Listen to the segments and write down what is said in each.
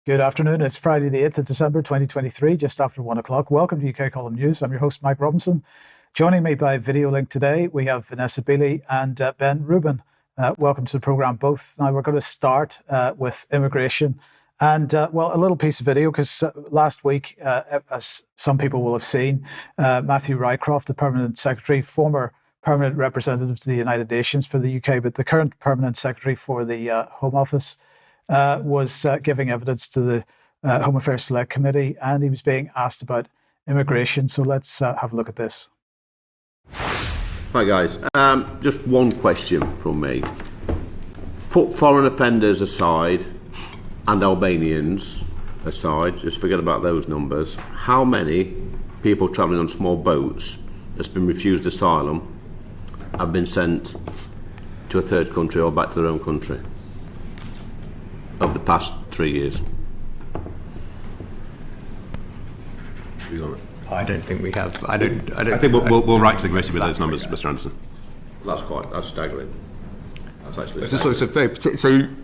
Good afternoon. It's Friday, the 8th of December, 2023, just after 1 o'clock. Welcome to UK Column News. I'm your host, Mike Robinson. Joining me by video link today, we have Vanessa Beeley and Ben Rubin. Welcome to the programme, both. Now, we're going to start with immigration and, a little piece of video, because last week, as some people will have seen, Matthew Rycroft, the Permanent Secretary, former Permanent Representative to the United Nations for the UK, but the current Permanent Secretary for the Home Office, was giving evidence to the Home Affairs Select Committee, and he was being asked about immigration. So let's have a look at this. Hi guys, just one question from me. Put foreign offenders aside and Albanians aside, just forget about those numbers. How many people travelling on small boats that's been refused asylum have been sent to a third country or back to their own country over the past 3 years? I don't think we have. I think we'll write to the committee with those numbers, Mr. Anderson. That's staggering. That's actually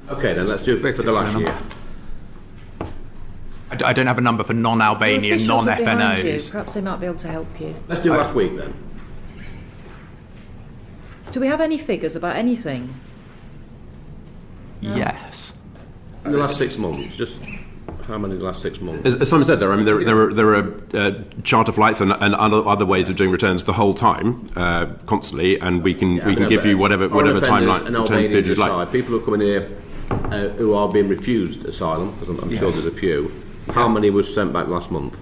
okay, then let's do it for the last year. I don't have a number for non-Albanian, non-FNOs. Perhaps they might be able to help you. Let's do last week then. Do we have any figures about anything? No. Yes. In the last 6 months, just how many in the last 6 months? As Simon said, there are charter flights and other ways of doing returns the whole time, constantly, and we can give you whatever timeline. And Albanians aside, people who are coming here who are being refused asylum, because I'm sure there's a few. How many was sent back last month?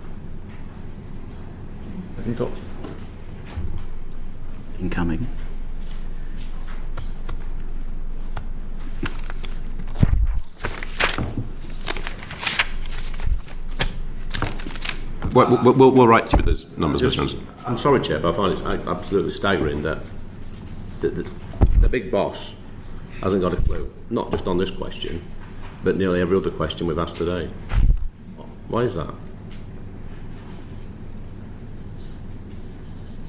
Incoming. We'll write to you with those numbers, Mr. Anderson. I'm sorry, Chair, but I find it absolutely staggering that the big boss hasn't got a clue, not just on this question, but nearly every other question we've asked today. Why is that?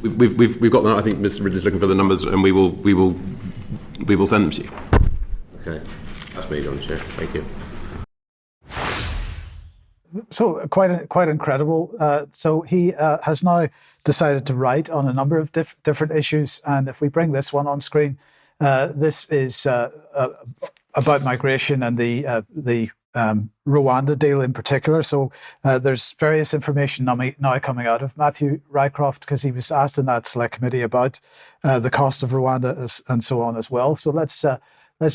We've got that. I think Mr. Ridley's looking for the numbers, and we will send them to you. Okay, that's me done, Chair. Thank you. So quite incredible. So he has now decided to write on a number of different issues, and if we bring this one on screen, this is about migration and the Rwanda deal in particular. So there's various information now coming out of Matthew Rycroft, because he was asked in that select committee about the cost of Rwanda and so on as well. So let's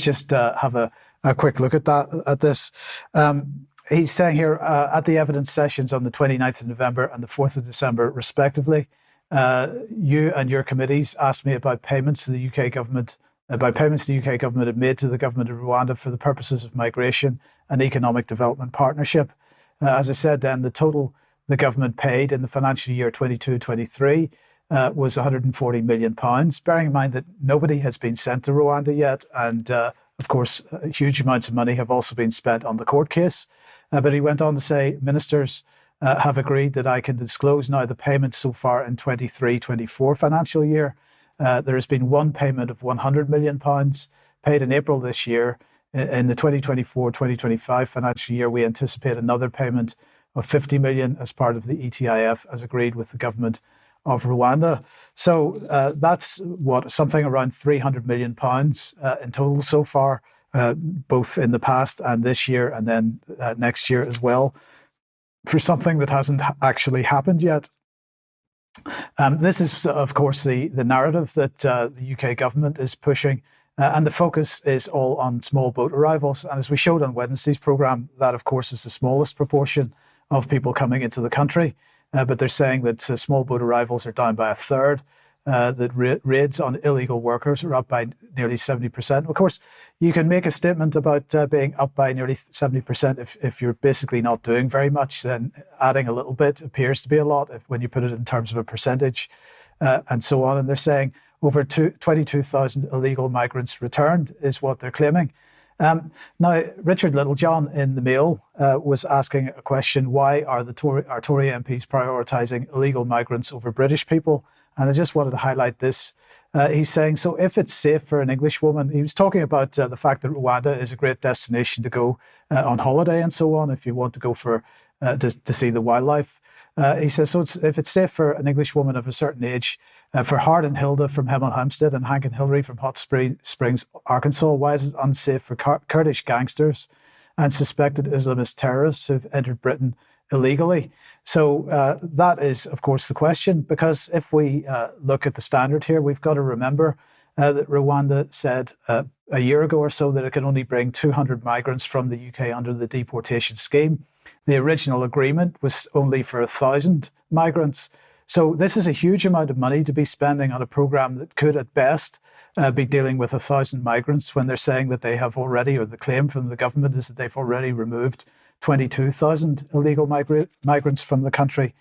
just have a quick look at this. He's saying here, at the evidence sessions on the 29th of November and the 4th of December, respectively, you and your committees asked me about payments the UK government had made to the government of Rwanda for the purposes of migration and economic development partnership. As I said then, the total the government paid in the financial year 22-23 was £140 million, bearing in mind that nobody has been sent to Rwanda yet, and of course, huge amounts of money have also been spent on the court case. But he went on to say, ministers have agreed that I can disclose now the payments so far in 23-24 financial year. There has been one payment of £100 million paid in April this year. In the 2024-2025 financial year, we anticipate another payment of 50 million as part of the ETIF, as agreed with the government of Rwanda. So that's something around £300 million in total so far, both in the past and this year, and then next year as well, for something that hasn't actually happened yet. This is, of course, the narrative that the UK government is pushing, and the focus is all on small boat arrivals. And as we showed on Wednesday's programme, that, of course, is the smallest proportion of people coming into the country. But they're saying that small boat arrivals are down by a third, that raids on illegal workers are up by nearly 70%. Of course, you can make a statement about being up by nearly 70% if you're basically not doing very much. Then adding a little bit appears to be a lot when you put it in terms of a percentage, and so on. And they're saying over 22,000 illegal migrants returned is what they're claiming. Now, Richard Littlejohn in the Mail was asking a question: why are our Tory MPs prioritising illegal migrants over British people? And I just wanted to highlight this. He's saying, so if it's safe for an English woman, he was talking about the fact that Rwanda is a great destination to go on holiday and so on, if you want to go for to see the wildlife. He says, so if it's safe for an English woman of a certain age, for Hart and Hilda from Hemel Hempstead and Hank and Hillary from Hot Springs, Arkansas, why is it unsafe for Kurdish gangsters and suspected Islamist terrorists who've entered Britain illegally? So that is, of course, the question, because if we look at the standard here, we've got to remember that Rwanda said a year ago or so that it could only bring 200 migrants from the UK under the deportation scheme. The original agreement was only for 1,000 migrants. So this is a huge amount of money to be spending on a program that could at best be dealing with 1,000 migrants, when they're saying that they have already, or the claim from the government is that they've already removed 22,000 illegal migrants from the country.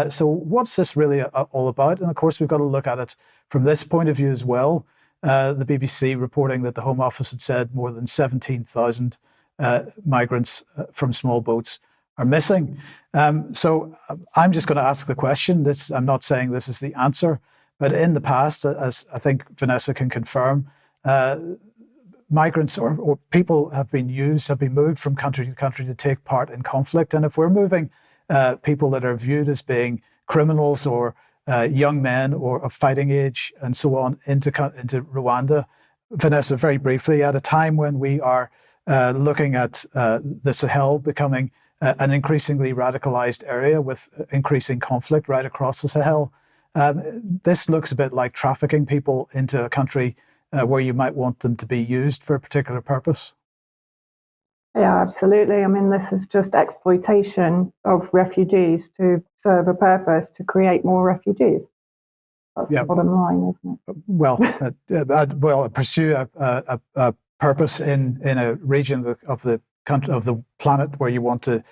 So what's this really all about? And of course, we've got to look at it from this point of view as well. The BBC reporting that the Home Office had said more than 17,000 migrants from small boats are missing. So I'm just going to ask the question. I'm not saying this is the answer, but in the past, as I think Vanessa can confirm, migrants or people have been moved from country to country to take part in conflict. And if we're moving people that are viewed as being criminals or young men or of fighting age and so on into Rwanda, Vanessa, very briefly, at a time when we are looking at the Sahel becoming an increasingly radicalized area with increasing conflict right across the Sahel, this looks a bit like trafficking people into a country where you might want them to be used for a particular purpose. Yeah, absolutely. I mean, this is just exploitation of refugees to serve a purpose, to create more refugees. That's the bottom line, isn't it? Well, pursue a purpose in a region of the planet where you want to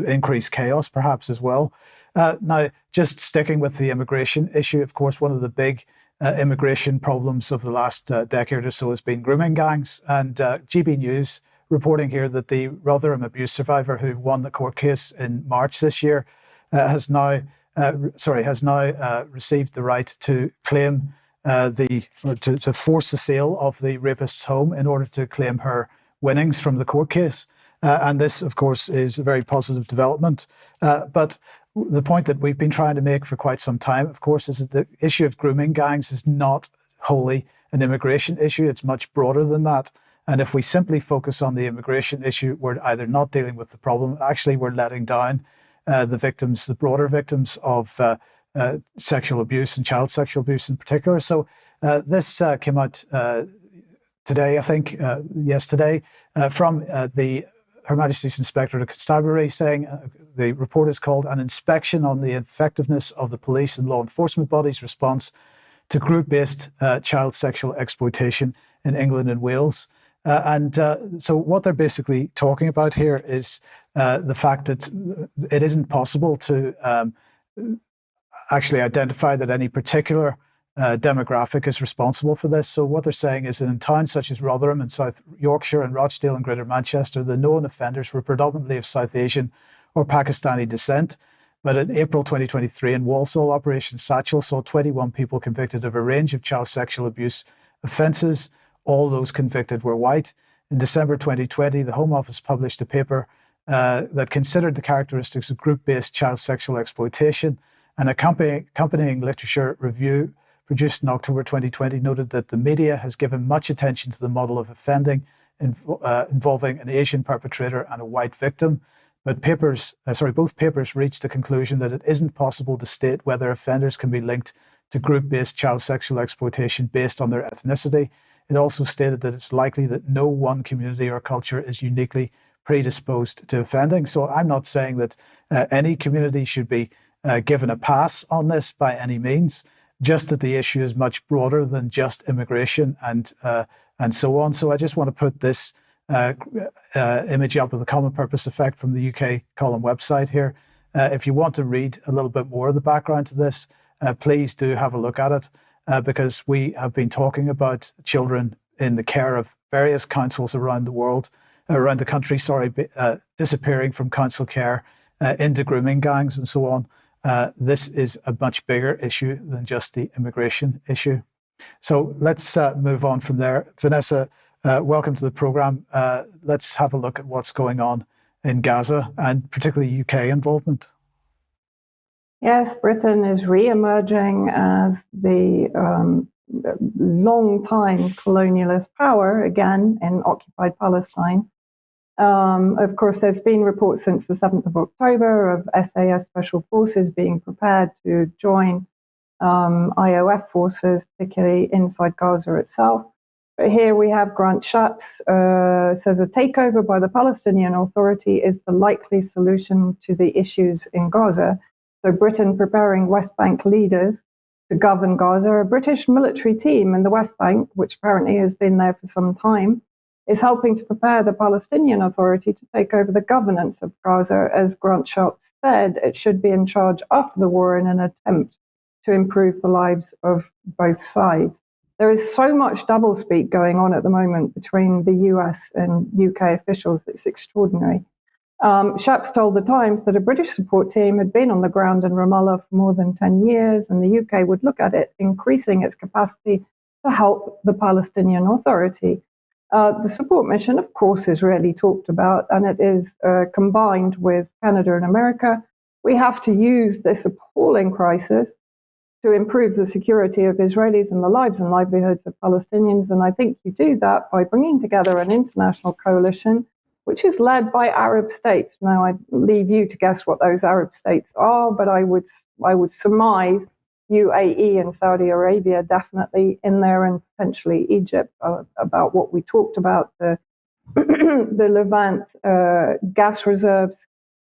increase chaos, perhaps as well. Now, just sticking with the immigration issue, of course, one of the big immigration problems of the last decade or so has been grooming gangs. And GB News reporting here that the Rotherham abuse survivor who won the court case in March this year has now received the right to claim to force the sale of the rapist's home in order to claim her winnings from the court case. And this, of course, is a very positive development. But the point that we've been trying to make for quite some time, of course, is that the issue of grooming gangs is not wholly an immigration issue. It's much broader than that. And if we simply focus on the immigration issue, we're either not dealing with the problem, actually we're letting down the victims, the broader victims of sexual abuse and child sexual abuse in particular. So this came out today, I think, yesterday, from Her Majesty's Inspector of Constabulary, saying the report is called An Inspection on the Effectiveness of the Police and Law Enforcement Bodies' Response to Group-Based Child Sexual Exploitation in England and Wales. So what they're basically talking about here is the fact that it isn't possible to actually identify that any particular demographic is responsible for this. So what they're saying is that in towns such as Rotherham in South Yorkshire and Rochdale and Greater Manchester, the known offenders were predominantly of South Asian or Pakistani descent. But in April 2023 in Walsall, Operation Satchel saw 21 people convicted of a range of child sexual abuse offences. All those convicted were white. In December 2020, the Home Office published a paper that considered the characteristics of group-based child sexual exploitation. An accompanying literature review produced in October 2020 noted that the media has given much attention to the model of offending involving an Asian perpetrator and a white victim. But both papers reached the conclusion that it isn't possible to state whether offenders can be linked to group-based child sexual exploitation based on their ethnicity. It also stated that it's likely that no one community or culture is uniquely predisposed to offending. So I'm not saying that any community should be given a pass on this by any means, just that the issue is much broader than just immigration and so on. So I just want to put this image up of the Common Purpose Effect from the UK Column website here. If you want to read a little bit more of the background to this, please do have a look at it, because we have been talking about children in the care of various councils around the country, disappearing from council care into grooming gangs and so on. This is a much bigger issue than just the immigration issue. So let's move on from there. Vanessa, welcome to the programme. Let's have a look at what's going on in Gaza and particularly UK involvement. Yes, Britain is re-emerging as the long-time colonialist power, again, in occupied Palestine. Of course, there's been reports since the 7th of October of SAS special forces being prepared to join IOF forces, particularly inside Gaza itself. But here we have Grant Shapps says a takeover by the Palestinian Authority is the likely solution to the issues in Gaza. So Britain preparing West Bank leaders to govern Gaza. A British military team in the West Bank, which apparently has been there for some time, is helping to prepare the Palestinian Authority to take over the governance of Gaza. As Grant Shapps said, it should be in charge after the war in an attempt to improve the lives of both sides. There is so much doublespeak going on at the moment between the US and UK officials. It's extraordinary. Shapps told The Times that a British support team had been on the ground in Ramallah for more than 10 years, and the UK would look at it, increasing its capacity to help the Palestinian Authority. The support mission, of course, is rarely talked about, and it is combined with Canada and America. We have to use this appalling crisis to improve the security of Israelis and the lives and livelihoods of Palestinians, and I think you do that by bringing together an international coalition which is led by Arab states. Now, I leave you to guess what those Arab states are, but I would surmise UAE and Saudi Arabia definitely in there, and potentially Egypt, about what we talked about, the Levant gas reserves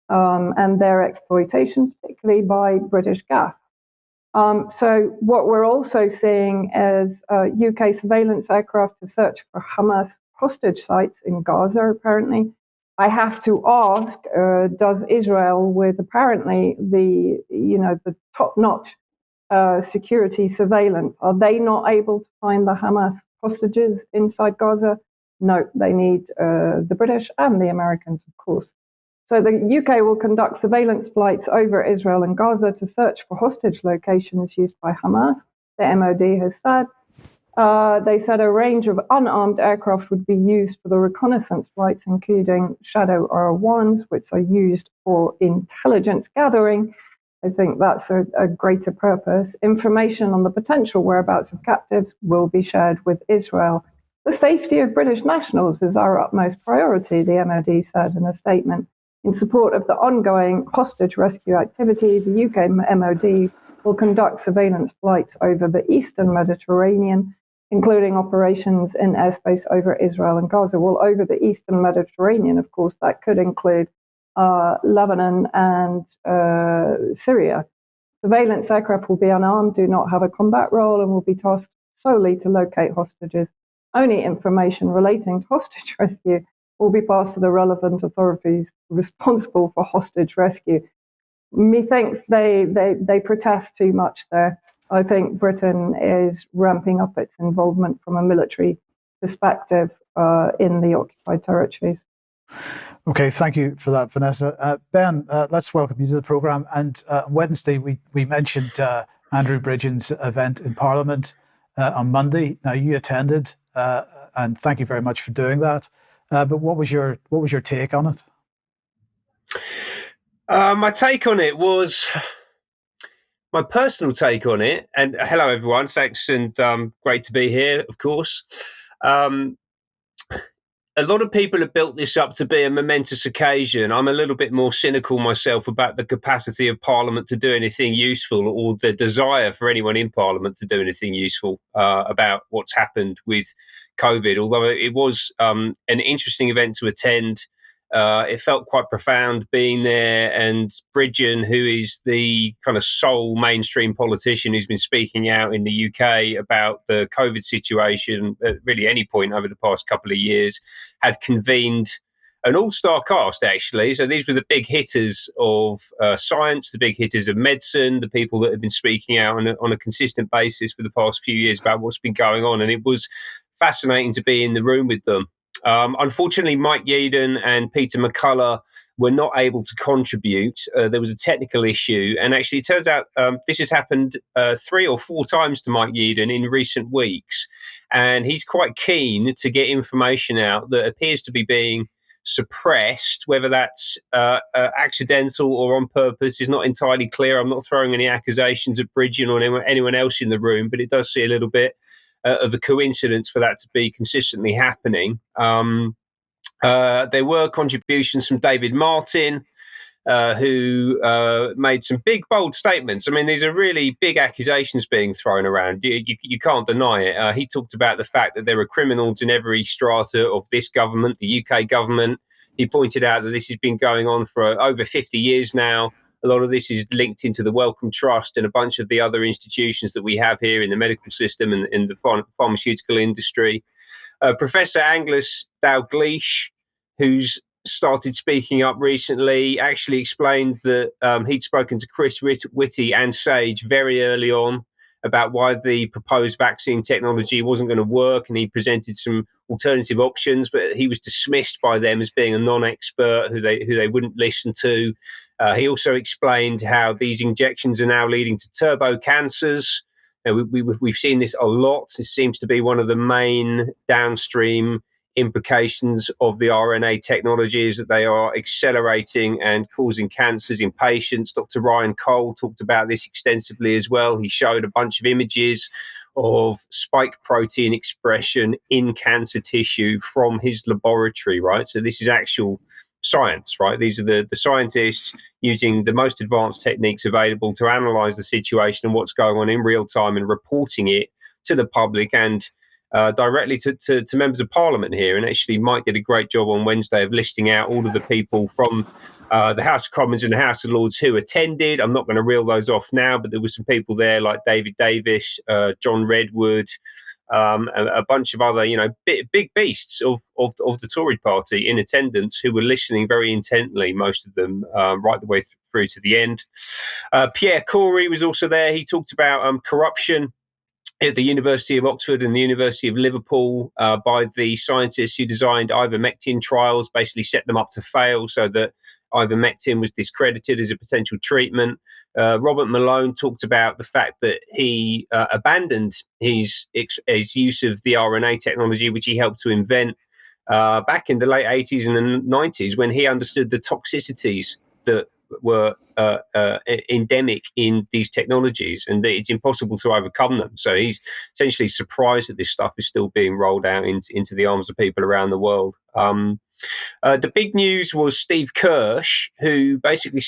and their exploitation, particularly by British gas. So what we're also seeing is UK surveillance aircraft to search for Hamas hostage sites in Gaza, apparently. I have to ask, does Israel, with apparently the top-notch security surveillance, are they not able to find the Hamas hostages inside Gaza? No, they need the British and the Americans, of course. So the UK will conduct surveillance flights over Israel and Gaza to search for hostage locations used by Hamas, the MOD has said. They said a range of unarmed aircraft would be used for the reconnaissance flights, including Shadow R1s, which are used for intelligence gathering. I think that's a greater purpose. Information on the potential whereabouts of captives will be shared with Israel. The safety of British nationals is our utmost priority, the MOD said in a statement. In support of the ongoing hostage rescue activity, the UK MOD will conduct surveillance flights over the eastern Mediterranean, including operations in airspace over Israel and Gaza. Well, over the eastern Mediterranean, of course, that could include Lebanon and Syria. Surveillance aircraft will be unarmed, do not have a combat role, and will be tasked solely to locate hostages. Only information relating to hostage rescue will be passed to the relevant authorities responsible for hostage rescue. Methinks they protest too much there. I think Britain is ramping up its involvement from a military perspective in the occupied territories. Okay, thank you for that, Vanessa. Ben, let's welcome you to the programme. And on Wednesday, we mentioned Andrew Bridgen's event in Parliament on Monday. Now, you attended, and thank you very much for doing that. But what was your take on it? My take on it was my personal take on it. And hello, everyone. Thanks, and great to be here, of course. A lot of people have built this up to be a momentous occasion. I'm a little bit more cynical myself about the capacity of Parliament to do anything useful, or the desire for anyone in Parliament to do anything useful about what's happened with COVID. Although it was an interesting event to attend, it felt quite profound being there. And Bridgen, who is the kind of sole mainstream politician who's been speaking out in the UK about the COVID situation at really any point over the past couple of years, had convened an all-star cast, actually. So these were the big hitters of science, the big hitters of medicine, the people that have been speaking out on a consistent basis for the past few years about what's been going on. And it was fascinating to be in the room with them. Unfortunately, Mike Yeadon and Peter McCullough were not able to contribute. There was a technical issue, and actually it turns out this has happened 3 or 4 times to Mike Yeadon in recent weeks, and he's quite keen to get information out that appears to be being suppressed. Whether that's accidental or on purpose is not entirely clear. I'm not throwing any accusations at Bridgen or anyone else in the room, but it does see a little bit of a coincidence for that to be consistently happening. There were contributions from David Martin, who made some big, bold statements. I mean, these are really big accusations being thrown around. You can't deny it. He talked about the fact that there are criminals in every strata of this government, the UK government. He pointed out that this has been going on for over 50 years now. A lot of this is linked into the Wellcome Trust and a bunch of the other institutions that we have here in the medical system and in the pharmaceutical industry. Professor Angus Dalgleish, who's started speaking up recently, actually explained that he'd spoken to Chris Whitty and Sage very early on about why the proposed vaccine technology wasn't going to work, and he presented some alternative options, but he was dismissed by them as being a non-expert who they wouldn't listen to. He also explained how these injections are now leading to turbo cancers. We've seen this a lot. This seems to be one of the main downstream implications of the RNA technologies, that they are accelerating and causing cancers in patients. Dr. Ryan Cole talked about this extensively as well. He showed a bunch of images of spike protein expression in cancer tissue from his laboratory, right? So this is actual science, right? These are the scientists using the most advanced techniques available to analyze the situation and what's going on in real time and reporting it to the public and directly to members of parliament here. And actually Mike did a great job on Wednesday of listing out all of the people from the House of Commons and the House of Lords who attended. I'm not going to reel those off now, but there were some people there like David Davis, John Redwood, a bunch of other, big beasts of the Tory party in attendance who were listening very intently, most of them right the way through to the end. Pierre Corey was also there. He talked about corruption at the University of Oxford and the University of Liverpool by the scientists who designed ivermectin trials, basically set them up to fail so that ivermectin was discredited as a potential treatment. Robert Malone talked about the fact that he abandoned his use of the RNA technology, which he helped to invent back in the late 80s and the 90s, when he understood the toxicities that were endemic in these technologies and that it's impossible to overcome them. So he's essentially surprised that this stuff is still being rolled out into the arms of people around the world. The big news was Steve Kirsch, who basically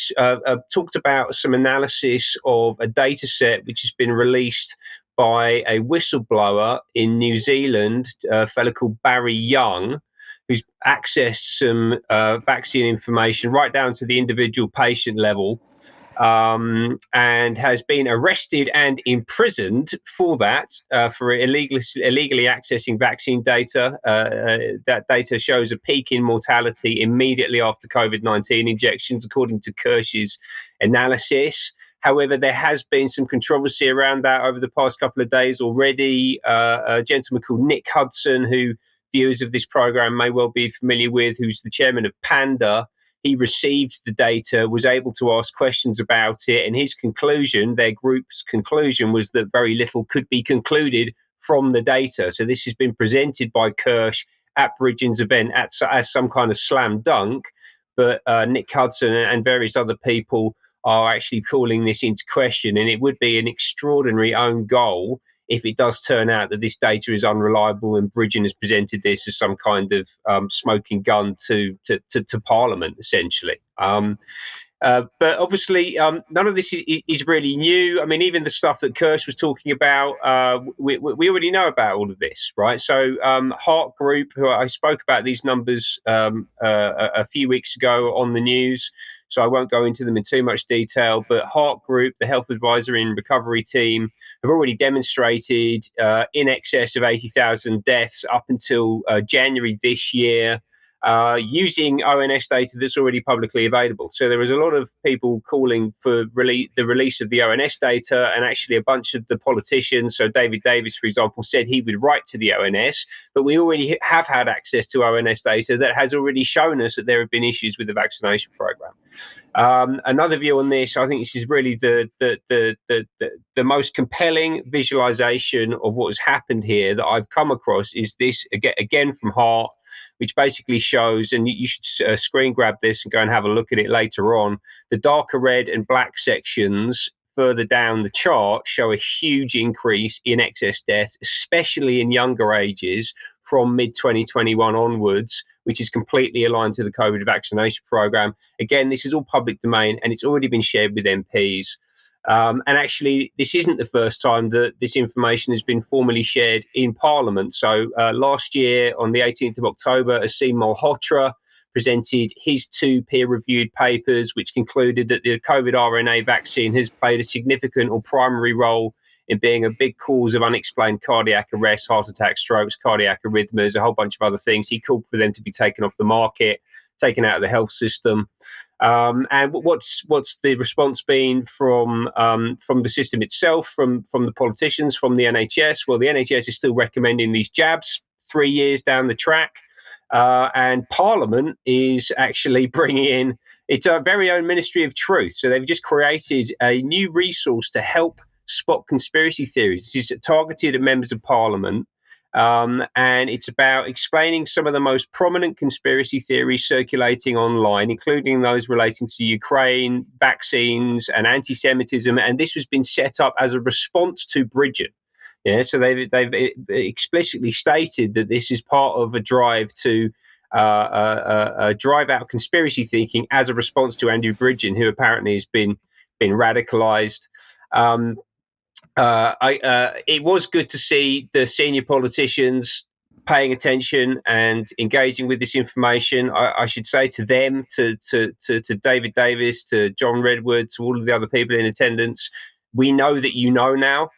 talked about some analysis of a data set which has been released by a whistleblower in New Zealand, a fellow called Barry Young, who's accessed some vaccine information right down to the individual patient level, and has been arrested and imprisoned for that, for illegally accessing vaccine data. That data shows a peak in mortality immediately after COVID-19 injections, according to Kirsch's analysis. However, there has been some controversy around that over the past couple of days already. A gentleman called Nick Hudson, who viewers of this program may well be familiar with, who's the chairman of Panda. He received the data, was able to ask questions about it, and his conclusion, their group's conclusion, was that very little could be concluded from the data. So this has been presented by Kirsch at Bridgen's event as some kind of slam dunk, but Nick Hudson and various other people are actually calling this into question, and it would be an extraordinary own goal if it does turn out that this data is unreliable and Bridgen has presented this as some kind of smoking gun to Parliament, essentially. But obviously, none of this is really new. I mean, even the stuff that Kirsch was talking about, we already know about all of this, right? So Heart Group, who I spoke about these numbers a few weeks ago on the news, so I won't go into them in too much detail, but Heart Group, the health advisory and recovery team, have already demonstrated in excess of 80,000 deaths up until January this year. using ONS data that's already publicly available. So there was a lot of people calling for the release of the ONS data, and actually a bunch of the politicians, so David Davis, for example, said he would write to the ONS, but we already have had access to ONS data that has already shown us that there have been issues with the vaccination program. Another view on this, I think this is really the most compelling visualization of what has happened here that I've come across, is this, again from Hart, which basically shows, and you should screen grab this and go and have a look at it later on, the darker red and black sections further down the chart show a huge increase in excess deaths, especially in younger ages from mid-2021 onwards, which is completely aligned to the COVID vaccination program. Again, this is all public domain, and it's already been shared with MPs. And actually, this isn't the first time that this information has been formally shared in Parliament. So last year, on the 18th of October, Aseem Malhotra presented his 2 peer-reviewed papers, which concluded that the COVID RNA vaccine has played a significant or primary role in being a big cause of unexplained cardiac arrest, heart attacks, strokes, cardiac arrhythmias, a whole bunch of other things. He called for them to be taken off the market, taken out of the health system. And what's the response been from the system itself, from the politicians, from the NHS? Well, the NHS is still recommending these jabs 3 years down the track. And Parliament is actually bringing in its very own Ministry of Truth. So they've just created a new resource to help spot conspiracy theories. This is targeted at members of Parliament. And it's about explaining some of the most prominent conspiracy theories circulating online, including those relating to Ukraine, vaccines, and anti-Semitism. And this has been set up as a response to Bridget. Yeah, so they've explicitly stated that this is part of a drive to drive out conspiracy thinking as a response to Andrew Bridgen, who apparently has been radicalized. It was good to see the senior politicians paying attention and engaging with this information. I should say to them, to David Davis, to John Redwood, to all of the other people in attendance, we know that you know now,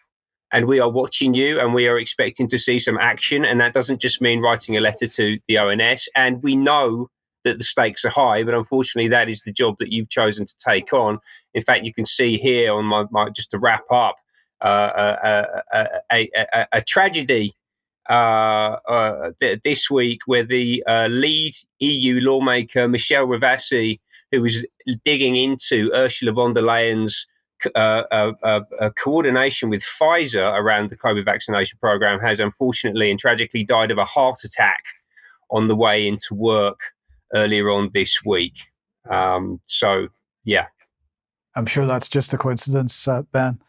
and we are watching you, and we are expecting to see some action. And that doesn't just mean writing a letter to the ONS. And we know that the stakes are high, but unfortunately that is the job that you've chosen to take on. In fact, you can see here on my just to wrap up, a tragedy this week where the lead EU lawmaker, Michel Rivasi, who was digging into Ursula von der Leyen's coordination with Pfizer around the COVID vaccination program, has unfortunately and tragically died of a heart attack on the way into work earlier on this week. So, yeah. I'm sure that's just a coincidence, Ben,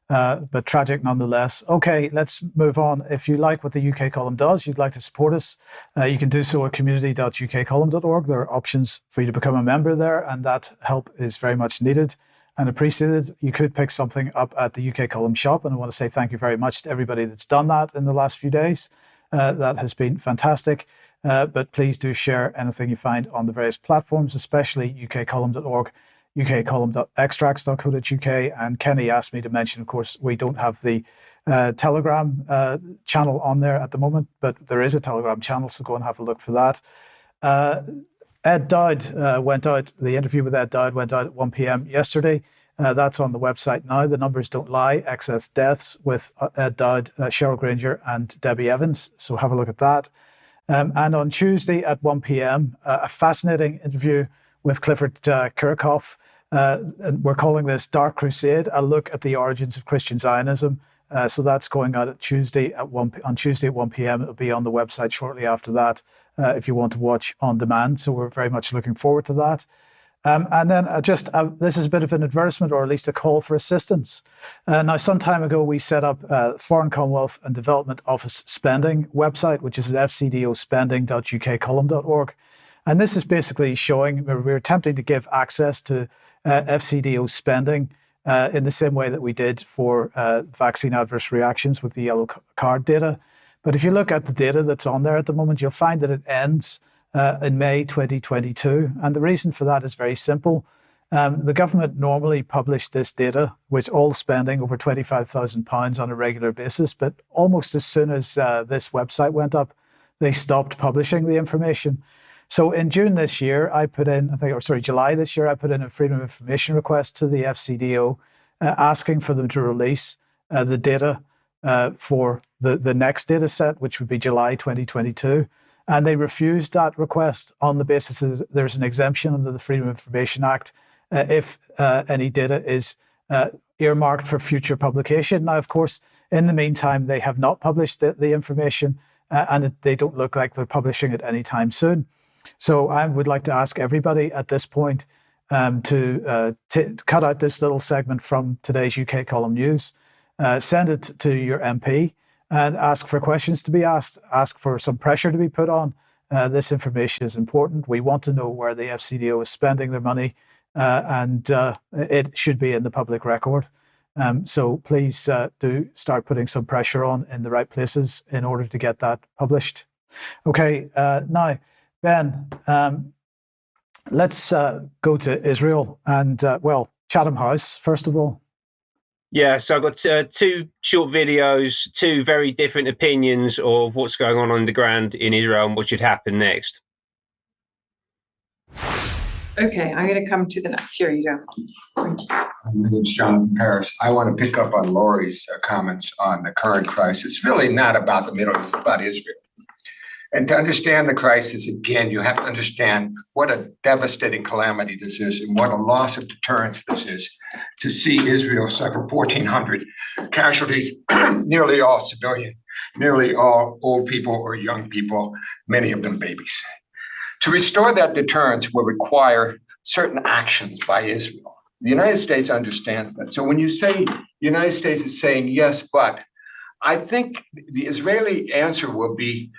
but tragic nonetheless. Okay, let's move on. If you like what the UK column does, you'd like to support us, you can do so at community.ukcolumn.org. There are options for you to become a member there, and that help is very much needed and appreciated. You could pick something up at the UK Column shop, and I want to say thank you very much to everybody that's done that in the last few days. That has been fantastic. But please do share anything you find on the various platforms, especially ukcolumn.org, ukcolumn.extracts.co.uk. And Kenny asked me to mention, of course, we don't have the Telegram channel on there at the moment, but there is a Telegram channel, so go and have a look for that. Ed Dowd went out, the interview with Ed Dowd went out at 1 p.m. yesterday. That's on the website now. The numbers don't lie. Excess deaths with Ed Dowd, Cheryl Granger, and Debbie Evans. So have a look at that. And on Tuesday at 1 p.m., a fascinating interview with Clifford Kirchhoff. And we're calling this Dark Crusade, a look at the origins of Christian Zionism. So that's going out on Tuesday at 1 p.m. It'll be on the website shortly after that if you want to watch on demand. So we're very much looking forward to that. And then this is a bit of an advertisement, or at least a call for assistance. Now, some time ago, we set up Foreign Commonwealth and Development Office Spending website, which is at fcdospending.ukcolumn.org. And this is basically showing, we're attempting to give access to FCDO spending in the same way that we did for vaccine adverse reactions with the yellow card data. But if you look at the data that's on there at the moment, you'll find that it ends in May 2022. And the reason for that is very simple. The government normally published this data with all spending over £25,000 on a regular basis. But almost as soon as this website went up, they stopped publishing the information. So in June this year, I put in, July this year, I put in a Freedom of Information request to the FCDO asking for them to release the data for the next data set, which would be July 2022. And they refused that request on the basis that there's an exemption under the Freedom of Information Act if any data is earmarked for future publication. Now, of course, in the meantime, they have not published the information and they don't look like they're publishing it anytime soon. So I would like to ask everybody at this point to cut out this little segment from today's UK Column News, send it to your MP and ask for questions to be asked, ask for some pressure to be put on. This information is important. We want to know where the FCDO is spending their money and it should be in the public record. So please do start putting some pressure on in the right places in order to get that published. Okay, now, Ben, let's go to Israel and, Chatham House, first of all. Yeah, so I've got two short videos, two very different opinions of what's going on the ground in Israel and what should happen next. Okay, I'm going to come to the next. Here you go. My name's Jonathan Paris. I want to pick up on Laurie's comments on the current crisis. It's really not about the Middle East, it's about Israel. And to understand the crisis, again, you have to understand what a devastating calamity this is and what a loss of deterrence this is to see Israel suffer 1,400 casualties, nearly all civilian, nearly all old people or young people, many of them babies. To restore that deterrence will require certain actions by Israel. The United States understands that. So when you say the United States is saying yes, but, I think the Israeli answer will be,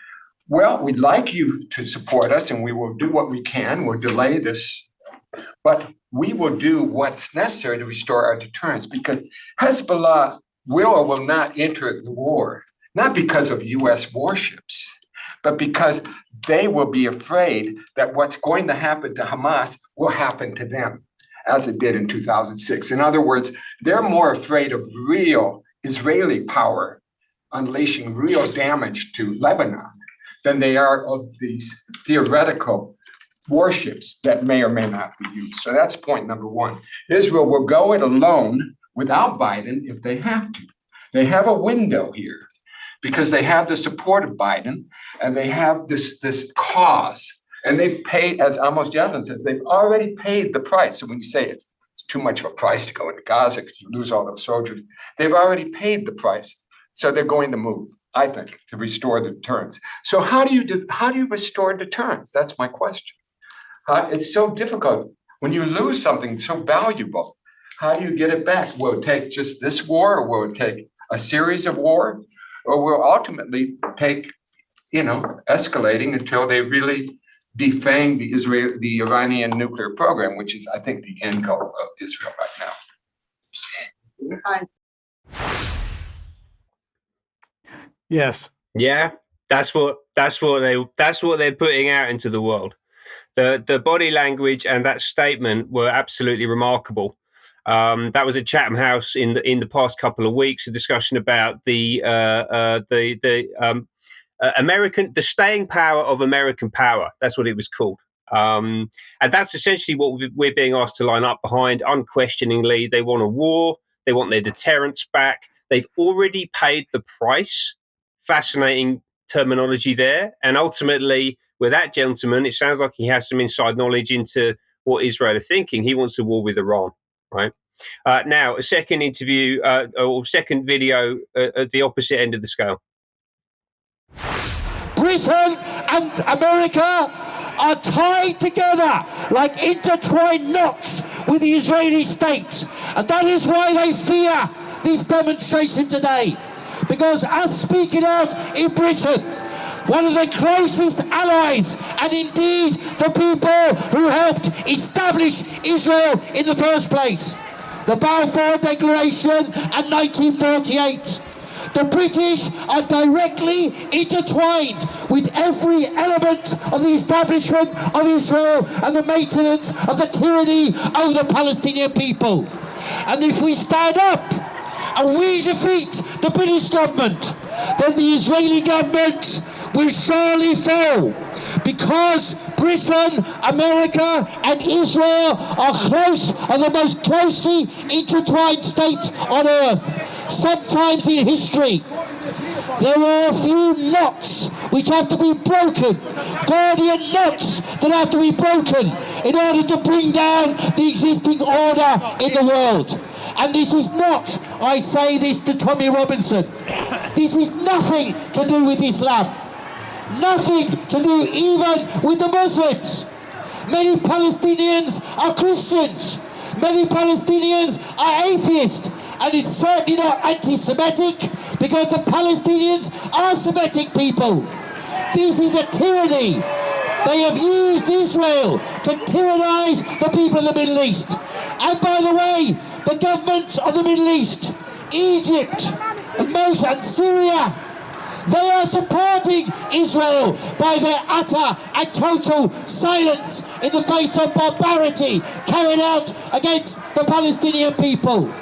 well, we'd like you to support us and we will do what we can. We'll delay this, but we will do what's necessary to restore our deterrence because Hezbollah will or will not enter the war, not because of US warships, but because they will be afraid that what's going to happen to Hamas will happen to them, as it did in 2006. In other words, they're more afraid of real Israeli power unleashing real damage to Lebanon than they are of these theoretical warships that may or may not be used. So that's point number one. Israel will go it alone without Biden if they have to. They have a window here because they have the support of Biden and they have this cause. And they've paid, as Amos Yavin says, they've already paid the price. So when you say it's too much of a price to go into Gaza because you lose all those soldiers, they've already paid the price. So they're going to move, I think, to restore the deterrence. So how do you restore deterrence? That's my question. It's so difficult. When you lose something so valuable, how do you get it back? Will it take just this war, or will it take a series of war, or will ultimately take, escalating until they really defang the Iranian nuclear program, which is, I think, the end goal of Israel right now. Yes. Yeah, that's what they're putting out into the world. The body language and that statement were absolutely remarkable. That was at Chatham House in the past couple of weeks, a discussion about the staying power of American power. That's what it was called. And that's essentially what we're being asked to line up behind. Unquestioningly, they want a war. They want their deterrence back. They've already paid the price. Fascinating terminology there. And ultimately, with that gentleman, it sounds like he has some inside knowledge into what Israel are thinking. He wants a war with Iran, right? Now, a second interview or second video at the opposite end of the scale. Britain and America are tied together like intertwined knots with the Israeli state. And that is why they fear this demonstration today. Because us speaking out in Britain, one of the closest allies, and indeed the people who helped establish Israel in the first place, the Balfour Declaration and 1948. The British are directly intertwined with every element of the establishment of Israel and the maintenance of the tyranny of the Palestinian people. And if we stand up and we defeat the British government, then the Israeli government will surely fall. because Britain, America and Israel are the most closely intertwined states on earth. Sometimes in history, there are a few knots which have to be broken, Gordian knots that have to be broken in order to bring down the existing order in the world. And this is not, I say this to Tommy Robinson, this is nothing to do with Islam. Nothing to do even with the Muslims. Many Palestinians are Christians. Many Palestinians are atheists. And it's certainly not anti-Semitic, because the Palestinians are Semitic people. This is a tyranny. They have used Israel to tyrannize the people of the Middle East. And by the way, the governments of the Middle East, Egypt, and Syria, they are supporting Israel by their utter and total silence in the face of barbarity carried out against the Palestinian people.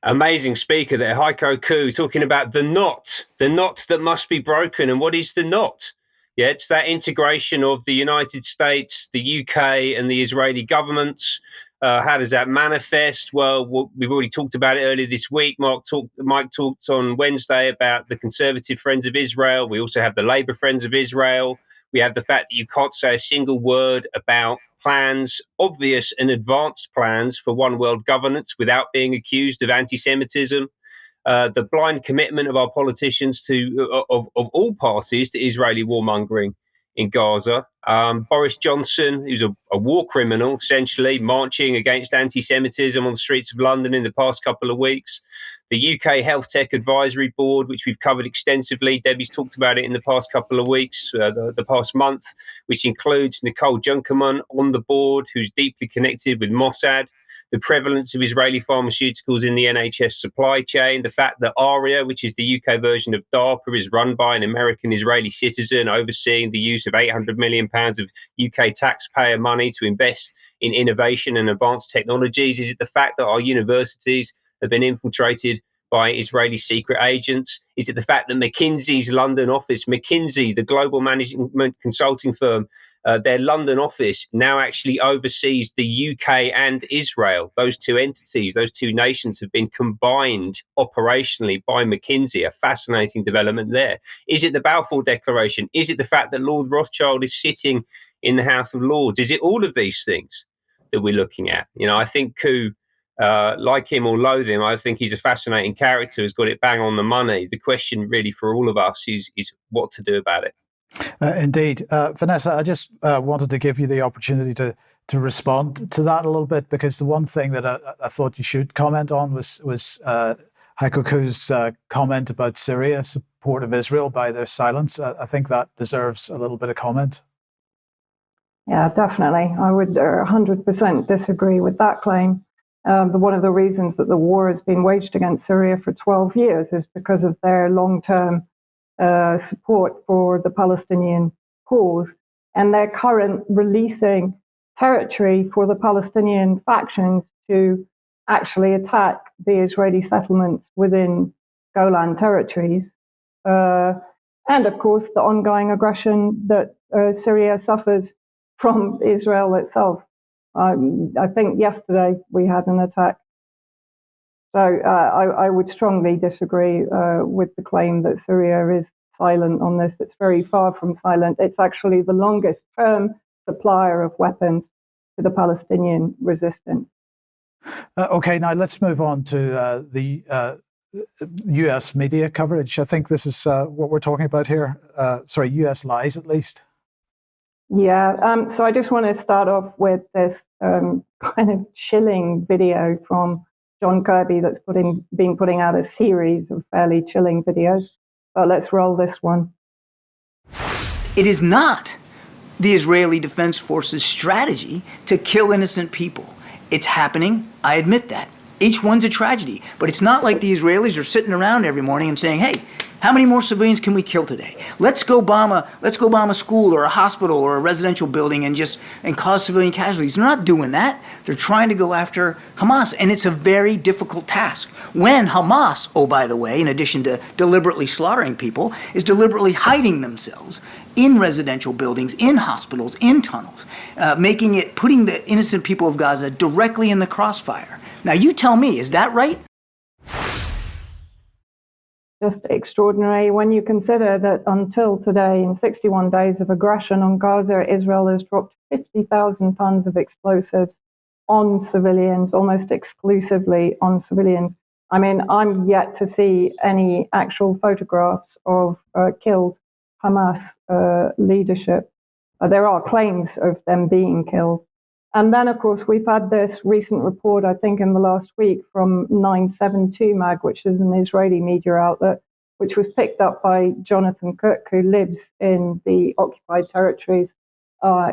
Amazing speaker there, Heiko Koo, talking about the knot that must be broken. And what is the knot? Yeah, it's that integration of the United States, the UK and the Israeli governments. How does that manifest? Well, we've already talked about it earlier this week. Mike talked on Wednesday about the Conservative Friends of Israel. We also have the Labour Friends of Israel. We have the fact that you can't say a single word about plans, obvious and advanced plans for one world governance without being accused of anti-Semitism. The blind commitment of our politicians of all parties to Israeli warmongering in Gaza. Boris Johnson, who's a war criminal, essentially, marching against anti-Semitism on the streets of London in the past couple of weeks. The UK Health Tech Advisory Board, which we've covered extensively. Debbie's talked about it in the past couple of weeks, the past month, which includes Nicole Junkerman on the board, who's deeply connected with Mossad. The prevalence of Israeli pharmaceuticals in the NHS supply chain, the fact that ARIA, which is the UK version of DARPA, is run by an American-Israeli citizen overseeing the use of £800 million of UK taxpayer money to invest in innovation and advanced technologies? Is it the fact that our universities have been infiltrated by Israeli secret agents? Is it the fact that McKinsey's London office, McKinsey, the global management consulting firm, their London office now actually oversees the UK and Israel? Those two entities, those two nations have been combined operationally by McKinsey, a fascinating development there. Is it the Balfour Declaration? Is it the fact that Lord Rothschild is sitting in the House of Lords? Is it all of these things that we're looking at? You know, I think Koo, like him or loathe him, I think he's a fascinating character, has got it bang on the money. The question really for all of us is what to do about it. Indeed. Vanessa, I just wanted to give you the opportunity to respond to that a little bit, because the one thing that I thought you should comment on was Heiko Koo's comment about Syria, support of Israel by their silence. I think that deserves a little bit of comment. Yeah, definitely. I would 100% disagree with that claim. One of the reasons that the war has been waged against Syria for 12 years is because of their long-term support for the Palestinian cause and their current releasing territory for the Palestinian factions to actually attack the Israeli settlements within Golan territories. And of course, the ongoing aggression that Syria suffers from Israel itself. I think yesterday we had an attack. So I would strongly disagree with the claim that Syria is silent on this. It's very far from silent. It's actually the longest term supplier of weapons to the Palestinian resistance. Okay, now let's move on to the US media coverage. I think this is what we're talking about here. Sorry, US lies at least. Yeah, so I just want to start off with this kind of chilling video from John Kirby that's been putting out a series of fairly chilling videos. But let's roll this one. It is not the Israeli Defense Forces strategy to kill innocent people. It's happening, I admit that. Each one's a tragedy, but it's not like the Israelis are sitting around every morning and saying, hey, How many more civilians can we kill today? Let's go bomb a school or a hospital or a residential building and cause civilian casualties. They're not doing that. They're trying to go after Hamas, and it's a very difficult task. When Hamas, oh by the way, in addition to deliberately slaughtering people, is deliberately hiding themselves in residential buildings, in hospitals, in tunnels, putting the innocent people of Gaza directly in the crossfire. Now you tell me, is that right? Just extraordinary when you consider that until today, in 61 days of aggression on Gaza, Israel has dropped 50,000 tons of explosives on civilians, almost exclusively on civilians. I mean, I'm yet to see any actual photographs of killed Hamas leadership. There are claims of them being killed. And then, of course, we've had this recent report, I think, in the last week from 972 Mag, which is an Israeli media outlet, which was picked up by Jonathan Cook, who lives in the occupied territories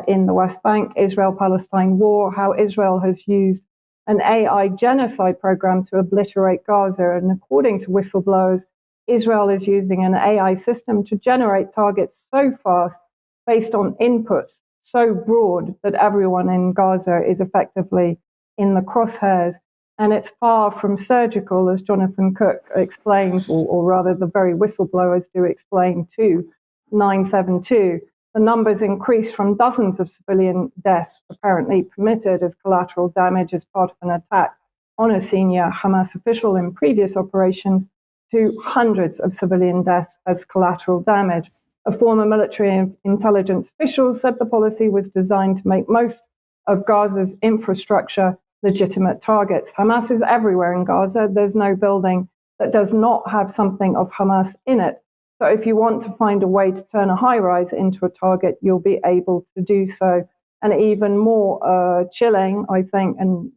in the West Bank, Israel-Palestine war, how Israel has used an AI genocide program to obliterate Gaza. And according to whistleblowers, Israel is using an AI system to generate targets so fast based on inputs so broad that everyone in Gaza is effectively in the crosshairs. And it's far from surgical, as Jonathan Cook explains, or rather the very whistleblowers do explain to 972. The numbers increase from dozens of civilian deaths apparently permitted as collateral damage as part of an attack on a senior Hamas official in previous operations to hundreds of civilian deaths as collateral damage. A former military intelligence official said the policy was designed to make most of Gaza's infrastructure legitimate targets. Hamas is everywhere in Gaza. There's no building that does not have something of Hamas in it. So if you want to find a way to turn a high-rise into a target, you'll be able to do so. And even more chilling, I think, and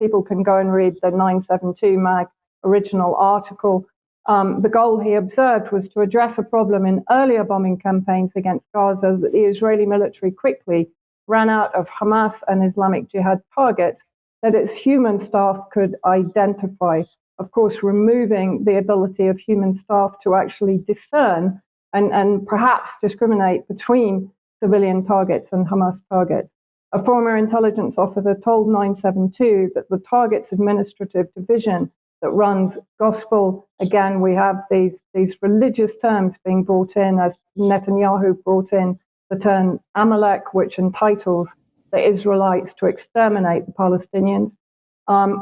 people can go and read the 972 Mag original article. The goal, he observed, was to address a problem in earlier bombing campaigns against Gaza that the Israeli military quickly ran out of Hamas and Islamic Jihad targets that its human staff could identify. Of course, removing the ability of human staff to actually discern and perhaps discriminate between civilian targets and Hamas targets. A former intelligence officer told 972 that the Targets Administrative Division that runs gospel, again, we have these religious terms being brought in, as Netanyahu brought in the term Amalek, which entitles the Israelites to exterminate the Palestinians,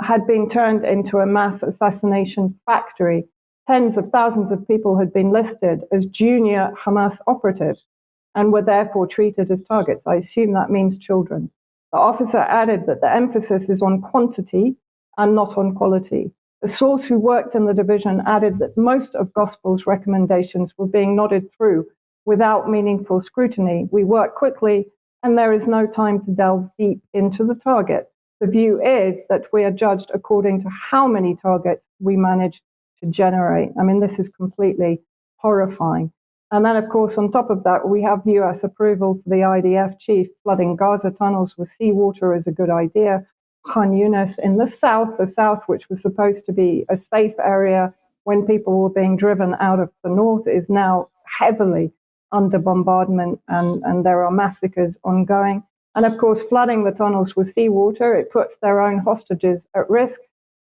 had been turned into a mass assassination factory. Tens of thousands of people had been listed as junior Hamas operatives and were therefore treated as targets. I assume that means children. The officer added that the emphasis is on quantity and not on quality. A source who worked in the division added that most of Gospel's recommendations were being nodded through without meaningful scrutiny. We work quickly, and there is no time to delve deep into the target. The view is that we are judged according to how many targets we manage to generate. I mean, this is completely horrifying. And then, of course, on top of that, we have US approval for the IDF chief flooding Gaza tunnels with seawater is a good idea. Khan Yunis in the south, which was supposed to be a safe area when people were being driven out of the north, is now heavily under bombardment, and there are massacres ongoing. And of course, flooding the tunnels with seawater, it puts their own hostages at risk.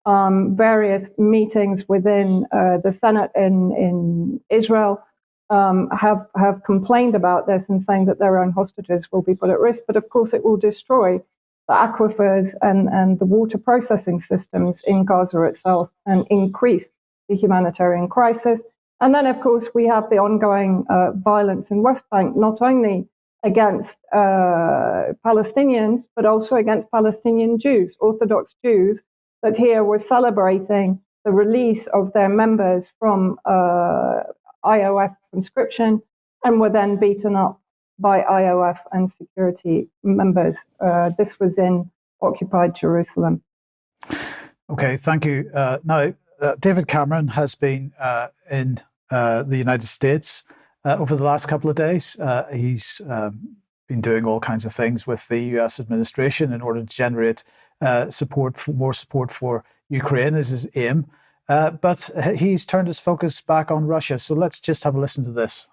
Various meetings within the Senate in Israel have complained about this and saying that their own hostages will be put at risk. But of course, it will destroy the aquifers and the water processing systems in Gaza itself and increase the humanitarian crisis. And then, of course, we have the ongoing violence in West Bank, not only against Palestinians, but also against Palestinian Jews, Orthodox Jews, that here were celebrating the release of their members from IOF conscription and were then beaten up by IOF and security members. This was in occupied Jerusalem. Okay, thank you. Now, David Cameron has been in the United States over the last couple of days. He's been doing all kinds of things with the US administration in order to generate more support for Ukraine is his aim. but he's turned his focus back on Russia. So let's just have a listen to this.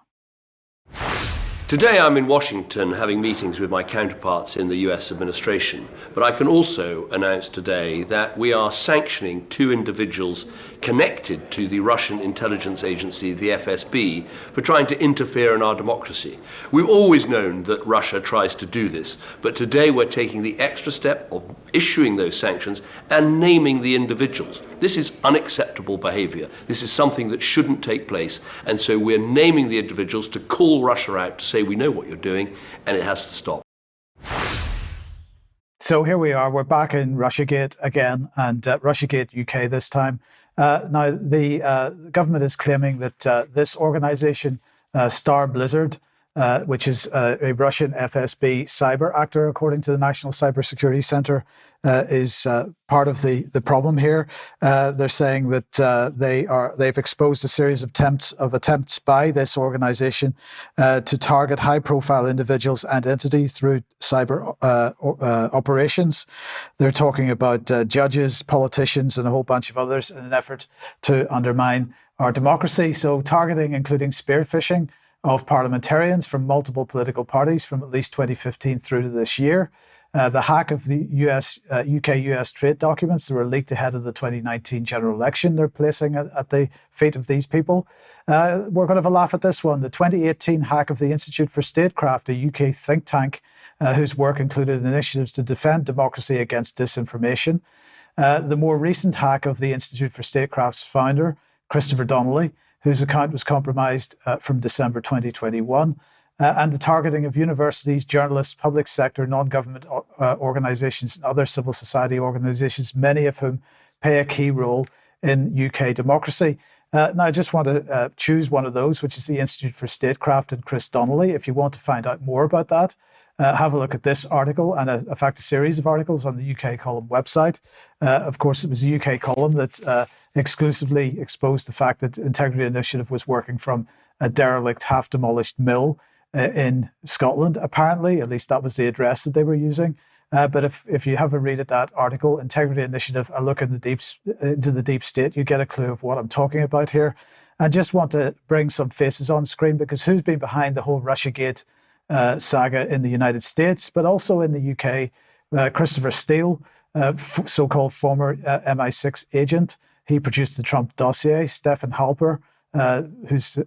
Today I'm in Washington having meetings with my counterparts in the US administration, but I can also announce today that we are sanctioning 2 individuals connected to the Russian intelligence agency, the FSB, for trying to interfere in our democracy. We've always known that Russia tries to do this, but today we're taking the extra step of issuing those sanctions and naming the individuals. This is unacceptable behavior. This is something that shouldn't take place, and so we're naming the individuals to call Russia out to say we know what you're doing and it has to stop. So here we are, we're back in Russiagate again, and Russiagate UK this time. Now, the government is claiming that this organisation, Star Blizzard, which is a Russian FSB cyber actor, according to the National Cybersecurity Center, is part of the problem here. They're saying that they've exposed a series of attempts by this organization to target high-profile individuals and entities through cyber operations. They're talking about judges, politicians, and a whole bunch of others in an effort to undermine our democracy. So targeting, including spear phishing of parliamentarians from multiple political parties from at least 2015 through to this year. The hack of the UK-US trade documents that were leaked ahead of the 2019 general election they're placing at the feet of these people. We're going to have a laugh at this one. The 2018 hack of the Institute for Statecraft, a UK think tank whose work included initiatives to defend democracy against disinformation. The more recent hack of the Institute for Statecraft's founder, Christopher Donnelly, whose account was compromised from December 2021, and the targeting of universities, journalists, public sector, non-government organisations, and other civil society organisations, many of whom play a key role in UK democracy. Now, I just want to choose one of those, which is the Institute for Statecraft and Chris Donnelly. If you want to find out more about that, have a look at this article and, in fact, a series of articles on the UK Column website. Of course, it was the UK Column that exclusively exposed the fact that Integrity Initiative was working from a derelict, half-demolished mill in Scotland, apparently. At least that was the address that they were using. But if you have a read at that article, Integrity Initiative, a look into the deep state, you get a clue of what I'm talking about here. I just want to bring some faces on screen, because who's been behind the whole Russiagate saga in the United States, but also in the UK? Christopher Steele, so-called former MI6 agent. He produced the Trump dossier. Stephen Halper, who's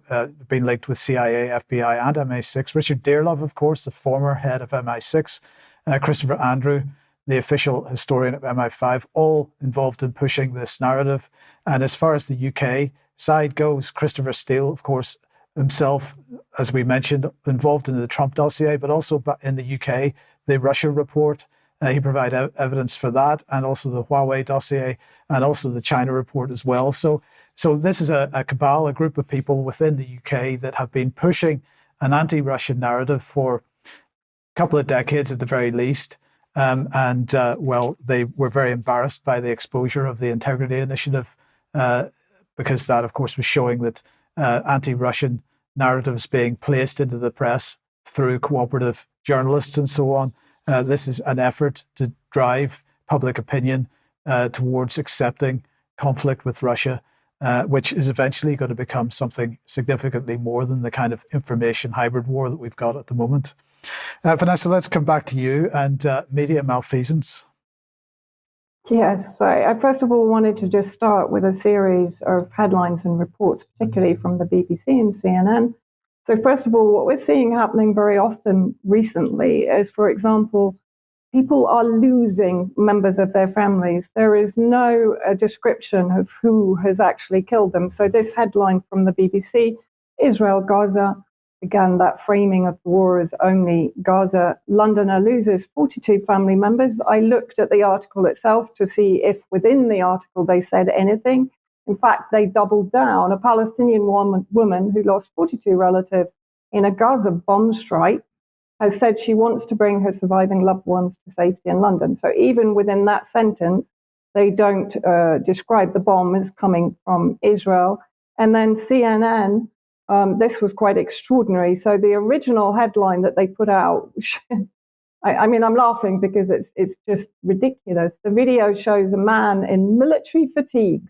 been linked with CIA, FBI, and MI6. Richard Dearlove, of course, the former head of MI6. Christopher Andrew, the official historian of MI5, all involved in pushing this narrative. And as far as the UK side goes, Christopher Steele, of course, himself, as we mentioned, involved in the Trump dossier, but also in the UK, the Russia report. He provided evidence for that, and also the Huawei dossier, and also the China report as well. So this is a cabal, a group of people within the UK that have been pushing an anti-Russian narrative for a couple of decades at the very least. Well, they were very embarrassed by the exposure of the Integrity Initiative, because that, of course, was showing that anti-Russian narratives being placed into the press through cooperative journalists and so on. This is an effort to drive public opinion towards accepting conflict with Russia, which is eventually going to become something significantly more than the kind of information hybrid war that we've got at the moment. Vanessa, let's come back to you and media malfeasance. Yes, so I first of all wanted to just start with a series of headlines and reports, particularly from the BBC and CNN. So first of all, what we're seeing happening very often recently is, for example, people are losing members of their families. There is no description of who has actually killed them. So this headline from the BBC, Israel, Gaza, again, that framing of the war as only Gaza. Londoner loses 42 family members. I looked at the article itself to see if within the article they said anything. In fact, they doubled down. A Palestinian woman who lost 42 relatives in a Gaza bomb strike has said she wants to bring her surviving loved ones to safety in London. So even within that sentence, they don't describe the bomb as coming from Israel. And then CNN, this was quite extraordinary. So the original headline that they put out, I mean, I'm laughing because it's just ridiculous. The video shows a man in military fatigues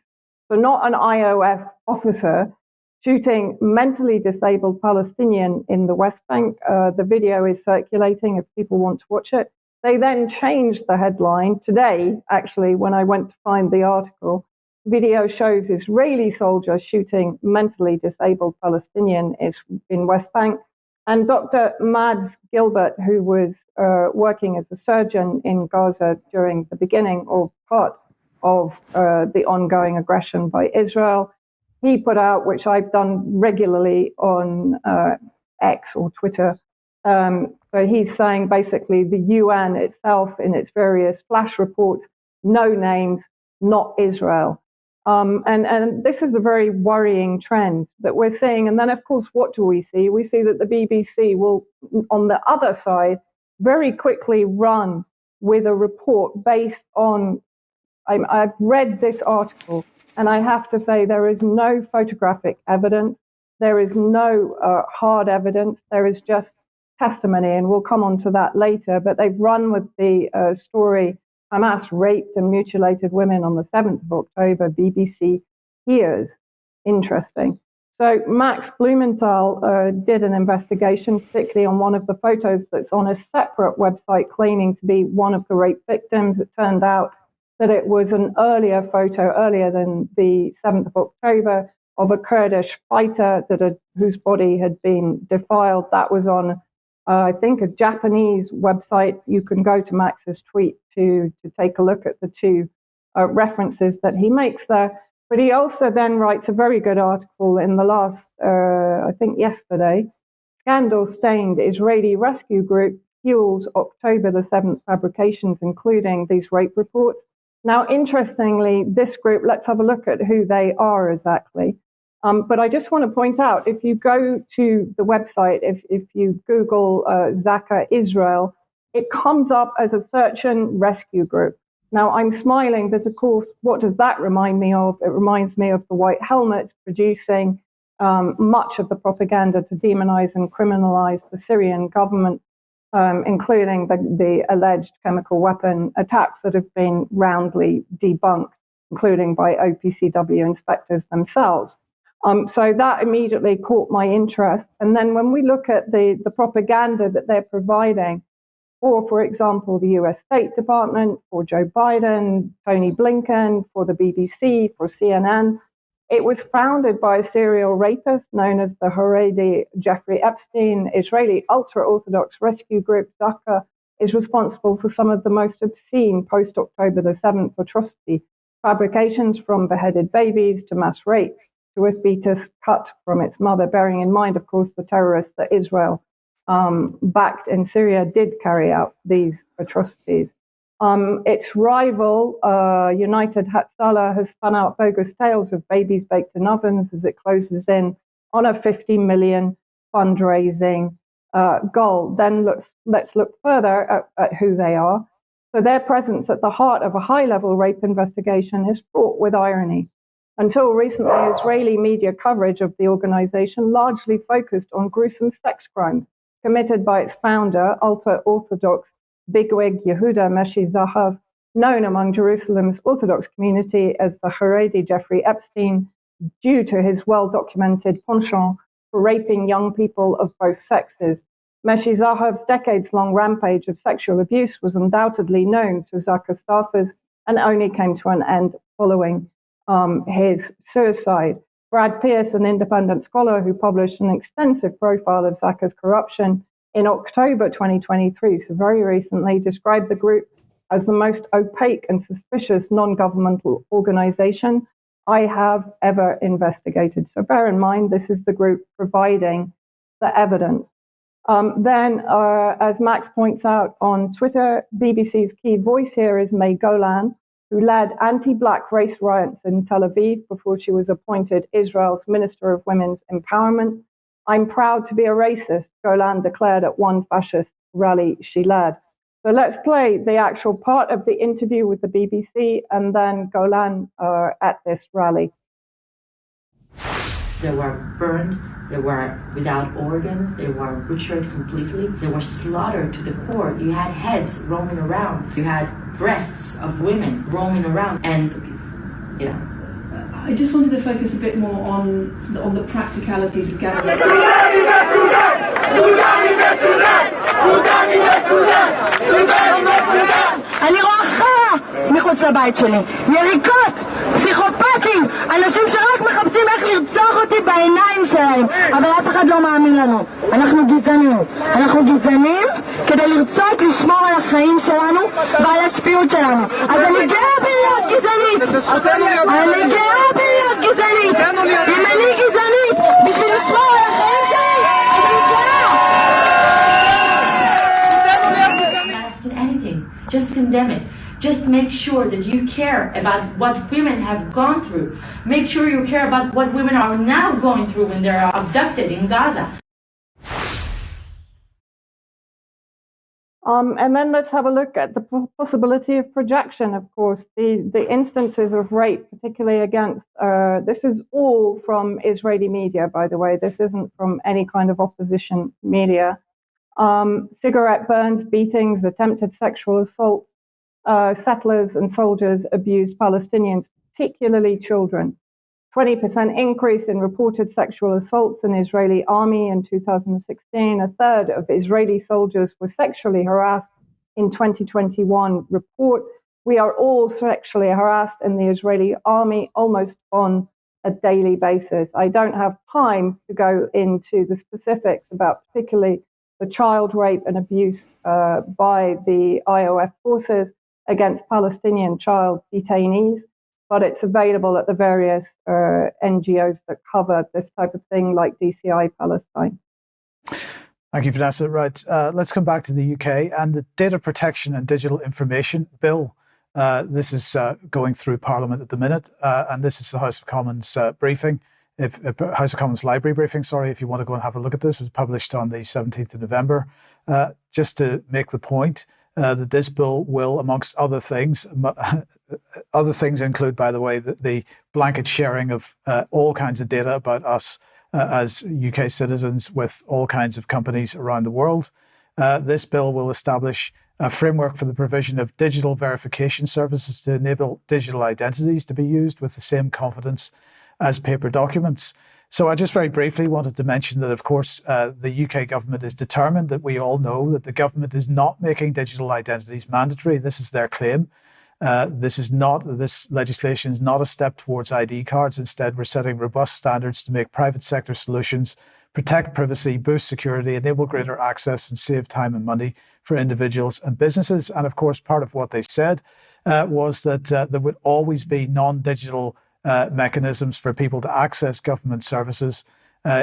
So not an IOF officer shooting mentally disabled Palestinian in the West Bank. The video is circulating if people want to watch it. They then changed the headline today, actually, when I went to find the article. Video shows Israeli soldier shooting mentally disabled Palestinian in West Bank. And Dr. Mads Gilbert, who was working as a surgeon in Gaza during the beginning or part of the ongoing aggression by Israel, he put out, which I've done regularly on X or Twitter. So he's saying basically the UN itself in its various flash reports, no names, not Israel. And this is a very worrying trend that we're seeing. And then, of course, what do we see? We see that the BBC will, on the other side, very quickly run with a report based on, I've read this article, and I have to say there is no photographic evidence. There is no hard evidence. There is just testimony, and we'll come on to that later. But they've run with the story, Hamas raped and mutilated women on the 7th of October, BBC hears. Interesting. So Max Blumenthal did an investigation, particularly on one of the photos that's on a separate website claiming to be one of the rape victims. It turned out that it was an earlier photo, earlier than the 7th of October, of a Kurdish fighter whose body had been defiled. That was on, I think, a Japanese website. You can go to Max's tweet to take a look at the two references that he makes there. But he also then writes a very good article in the last, I think yesterday, Scandal-Stained Israeli Rescue Group fuels October the 7th fabrications, including these rape reports. Now, interestingly, this group, let's have a look at who they are exactly. But I just want to point out, if you go to the website, if you Google Zaka Israel, it comes up as a search and rescue group. Now, I'm smiling, but of course, what does that remind me of? It reminds me of the White Helmets producing much of the propaganda to demonize and criminalize the Syrian government, including the alleged chemical weapon attacks that have been roundly debunked, including by OPCW inspectors themselves. So that immediately caught my interest. And then when we look at the propaganda that they're providing for example, the US State Department, for Joe Biden, Tony Blinken, for the BBC, for CNN, it was founded by a serial rapist known as the Haredi Jeffrey Epstein. Israeli ultra-Orthodox rescue group Zaka is responsible for some of the most obscene post-October the 7th atrocity fabrications, from beheaded babies to mass rape to a fetus cut from its mother, bearing in mind, of course, the terrorists that Israel backed in Syria did carry out these atrocities. Its rival, United Hatzalah, has spun out bogus tales of babies baked in ovens as it closes in on a 50 million fundraising goal. Then let's look further at who they are. So their presence at the heart of a high-level rape investigation is fraught with irony. Until recently, Israeli media coverage of the organization largely focused on gruesome sex crimes committed by its founder, ultra-Orthodox bigwig Yehuda Meshi Zahav, known among Jerusalem's Orthodox community as the Haredi Jeffrey Epstein, due to his well-documented penchant for raping young people of both sexes. Meshi Zahav's decades-long rampage of sexual abuse was undoubtedly known to Zaka staffers and only came to an end following his suicide. Brad Pierce, an independent scholar who published an extensive profile of Zaka's corruption in October 2023, so very recently, described the group as the most opaque and suspicious non-governmental organization I have ever investigated. So bear in mind, this is the group providing the evidence. Then, as Max points out on Twitter, BBC's key voice here is May Golan, who led anti-black race riots in Tel Aviv before she was appointed Israel's Minister of Women's Empowerment. "I'm proud to be a racist," Golan declared at one fascist rally she led. So let's play the actual part of the interview with the BBC and then Golan at this rally. They were burned, they were without organs, they were butchered completely, they were slaughtered to the core. You had heads roaming around, you had breasts of women roaming around, and I just wanted to focus a bit more on the practicalities of gathering. אני רואה חרא מחוץ לבית שלי, יריקות, פסיכופטים, אנשים שרק מחפשים איך לרצוח אותי בעיניים שלהם, אבל אף אחד לא מאמין לנו. אנחנו גזענים כדי לרצות לשמור על החיים שלנו ועל השפיות שלנו. אז אני גאה בלהיות גזענית, אם אני גזענית בשביל לשמור על החיים שלי, אני גאה. Just condemn it. Just make sure that you care about what women have gone through. Make sure you care about what women are now going through when they're abducted in Gaza. And then let's have a look at the possibility of projection, of course. The instances of rape, particularly against, this is all from Israeli media, by the way. This isn't from any kind of opposition media. Cigarette burns, beatings, attempted sexual assaults, settlers and soldiers abused Palestinians, particularly children. 20% increase in reported sexual assaults in Israeli army in 2016. A third of Israeli soldiers were sexually harassed in 2021 report. We are all sexually harassed in the Israeli army almost on a daily basis. I don't have time to go into the specifics about particularly the child rape and abuse by the IOF forces against Palestinian child detainees, but it's available at the various NGOs that cover this type of thing, like DCI Palestine. Thank you, Vanessa. Right, let's come back to the UK and the Data Protection and Digital Information Bill. This is going through Parliament at the minute, and this is the House of Commons briefing. House of Commons Library briefing, sorry, if you want to go and have a look at this. It was published on the 17th of November. Just to make the point that this bill will, amongst other things include, by the way, the blanket sharing of all kinds of data about us as UK citizens with all kinds of companies around the world. This bill will establish a framework for the provision of digital verification services to enable digital identities to be used with the same confidence as paper documents. So I just very briefly wanted to mention that, of course, the UK government is determined that we all know that the government is not making digital identities mandatory. This is their claim. This legislation is not a step towards ID cards. Instead, we're setting robust standards to make private sector solutions protect privacy, boost security, enable greater access, and save time and money for individuals and businesses. And of course, part of what they said was that there would always be non-digital mechanisms for people to access government services,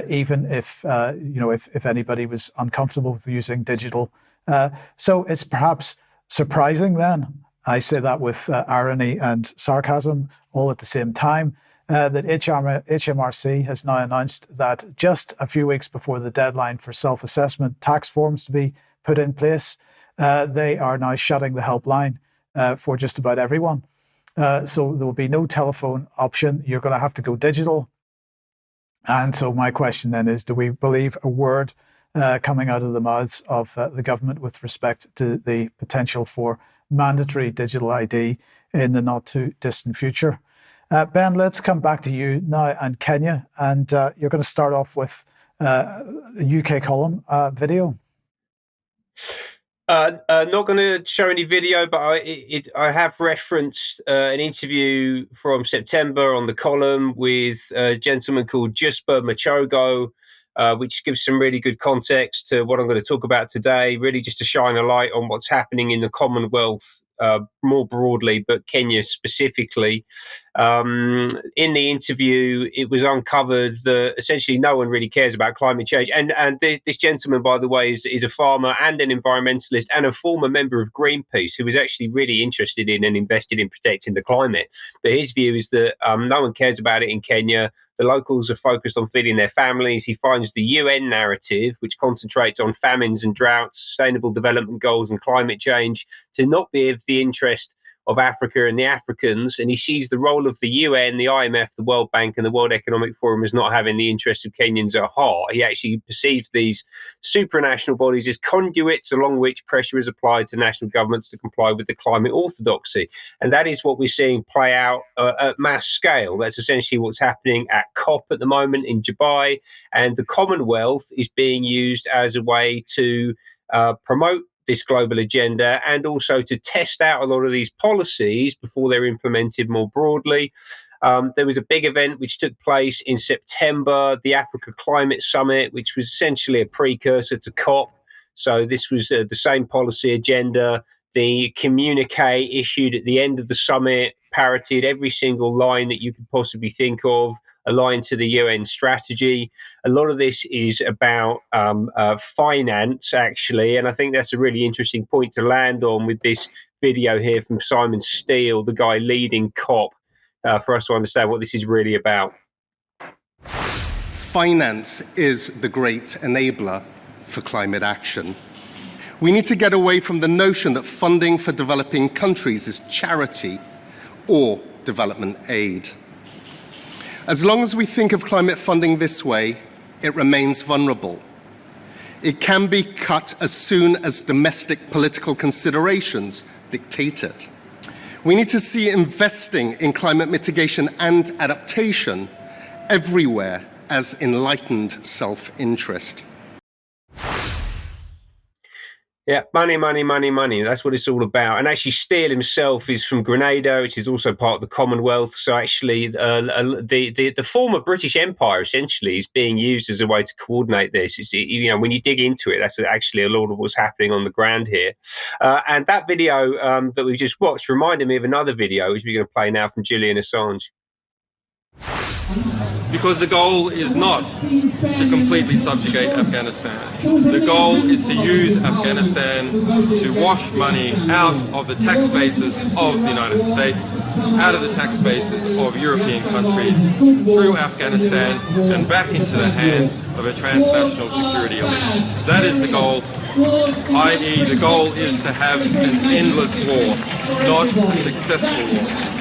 even if anybody was uncomfortable with using digital. So it's perhaps surprising then, I say that with irony and sarcasm all at the same time, that HMRC has now announced that just a few weeks before the deadline for self-assessment tax forms to be put in place, they are now shutting the helpline for just about everyone. So there will be no telephone option. You're going to have to go digital. And so my question then is, do we believe a word coming out of the mouths of the government with respect to the potential for mandatory digital ID in the not too distant future? Ben, let's come back to you now and Kenya. And you're going to start off with a UK column video. Not going to show any video, but I have referenced an interview from September on the column with a gentleman called Jusper Machogo, which gives some really good context to what I'm going to talk about today, really just to shine a light on what's happening in the Commonwealth more broadly, but Kenya specifically. In the interview, it was uncovered that essentially no one really cares about climate change. And this gentleman, by the way, is a farmer and an environmentalist and a former member of Greenpeace who was actually really interested in and invested in protecting the climate. But his view is that no one cares about it in Kenya. The locals are focused on feeding their families. He finds the UN narrative, which concentrates on famines and droughts, sustainable development goals and climate change, to not be of the interest of Africa and the Africans, and he sees the role of the UN, the IMF, the World Bank, and the World Economic Forum as not having the interests of Kenyans at heart. He actually perceives these supranational bodies as conduits along which pressure is applied to national governments to comply with the climate orthodoxy. And that is what we're seeing play out at mass scale. That's essentially what's happening at COP at the moment in Dubai, and the Commonwealth is being used as a way to promote this global agenda and also to test out a lot of these policies before they're implemented more broadly. There was a big event which took place in September, the Africa Climate Summit, which was essentially a precursor to COP. So this was the same policy agenda. The communique issued at the end of the summit parroted every single line that you could possibly think of, aligned to the UN strategy. A lot of this is about finance, actually, and I think that's a really interesting point to land on with this video here from Simon Steele, the guy leading COP, for us to understand what this is really about. Finance is the great enabler for climate action. We need to get away from the notion that funding for developing countries is charity or development aid. As long as we think of climate funding this way, it remains vulnerable. It can be cut as soon as domestic political considerations dictate it. We need to see investing in climate mitigation and adaptation everywhere as enlightened self-interest. Yeah, money, money, money, money. That's what it's all about. And actually, Steele himself is from Grenada, which is also part of the Commonwealth. So actually, the former British Empire essentially is being used as a way to coordinate this. It's, you know, when you dig into it, that's actually a lot of what's happening on the ground here. And that video that we just watched reminded me of another video, which we're going to play now from Julian Assange. Because the goal is not to completely subjugate Afghanistan. The goal is to use Afghanistan to wash money out of the tax bases of the United States, out of the tax bases of European countries, through Afghanistan and back into the hands of a transnational security elite. That is the goal, i.e. the goal is to have an endless war, not a successful war.